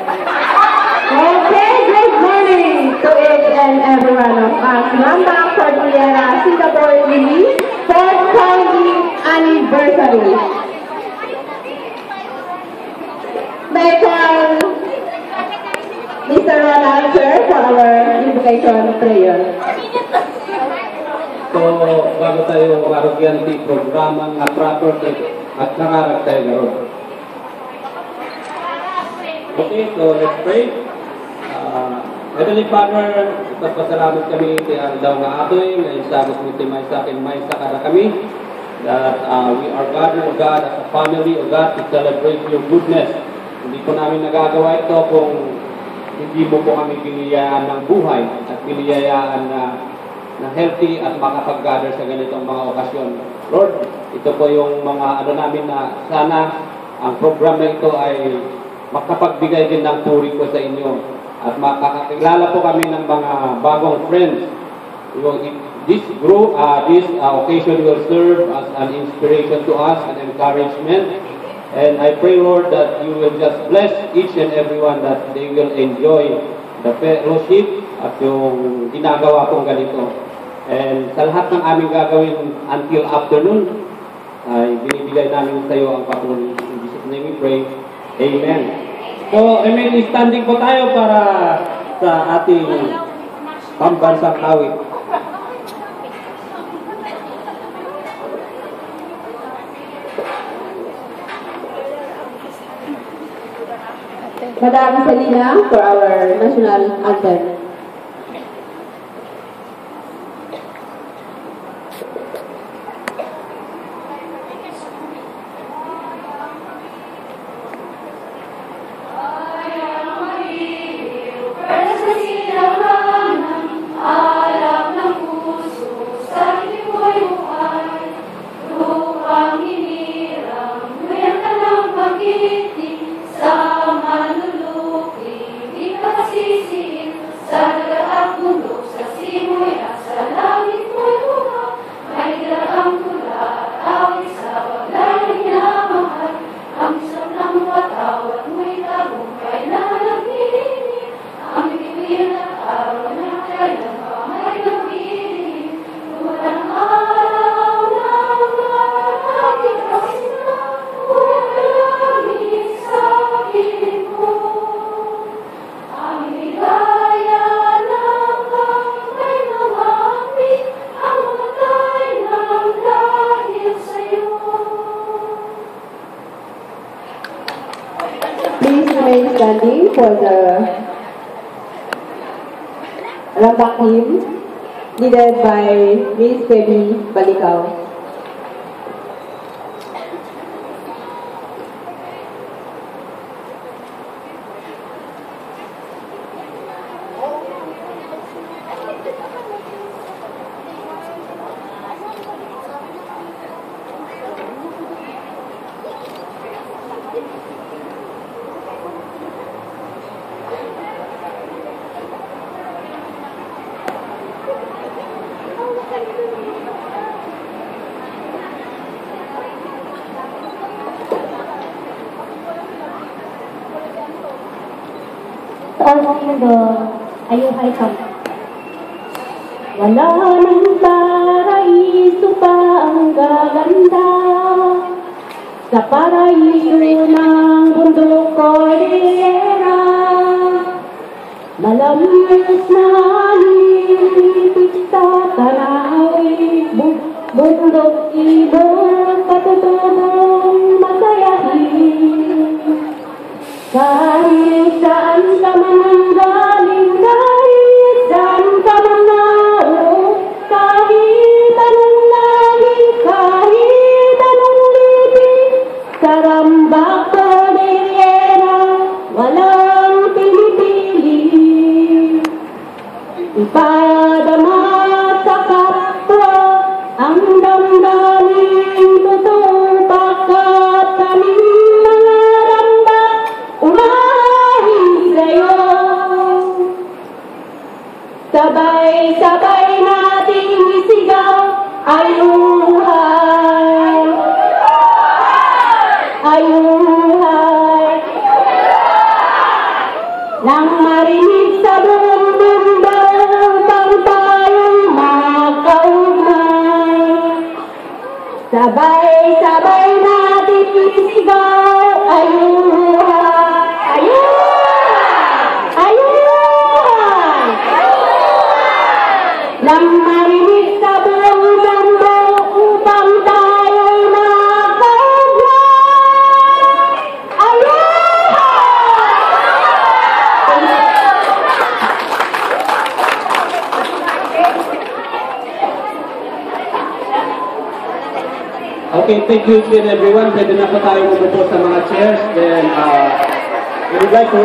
Okay, good morning to each and every one of us. Mama Cordillera Singapore Lily, 4th County Anniversary. May I call Mr. Ronald, sir, for our invocation prayer. So, bago tayo marugyan di programa nga proper at nangarag tayo garon. Okay, so let's pray. Heavenly Father, pasalamat kami kaya daw nga atoy, may sagot mo may sa akin, may sakara kami, that we are gathered, O God, as a family, O God, to celebrate your goodness. Hindi po namin nagagawa ito kung hindi mo po kami biniyayaan ng buhay at biniyayaan na healthy at makapag-gather sa ganitong mga okasyon. Lord, ito po yung mga namin na sana ang program na ito ay makapagbigay din ng puri ko sa inyo at makakakilala po kami ng mga bagong friends. This group, this occasion will serve as an inspiration to us and encouragement. And I pray, Lord, that you will just bless each and everyone that they will enjoy the fellowship at yung ginagawa kong ganito. And sa lahat ng aming gagawin until afternoon, ay binibigay namin sa iyo ang papuri. In Jesus' name we pray. Amen. So, amen. Standing po tayo para sa ating pambansang awit. Madam Selina for our national anthem. Standing for the Rambak hymn led by Miss Debbie Balikao. Ayuhay ka. Wala ng paraiso pa ang gaganda sa paraiso ng bundok Cordillera. Malamis na hangin sa tanawin, bundok ibon patutubong masayahin. Kahit saan ka man galing, kahit saan ka man naroon, kahit anong langit, kahit anong libig, sa Rambak Cordillera, walang pinipili. Ipadama sa kapwa ang damdamin totoo, pagkat kaming mga Rambak umahin sa'yo. Sabay-sabay nating isigaw, ayuhay, ayuhay, nang marinig sa buong mundo upang tayong makaumay. Sabay-sabay natin isigaw, ayuhan! Ayuhan! Ayuhan! Nang marinig sa buong mundo upang tayo'y makaumay. Ayuhan! Okay, thank you again everyone. Pwede na po tayo umupo sa mga chairs. Then, we would like to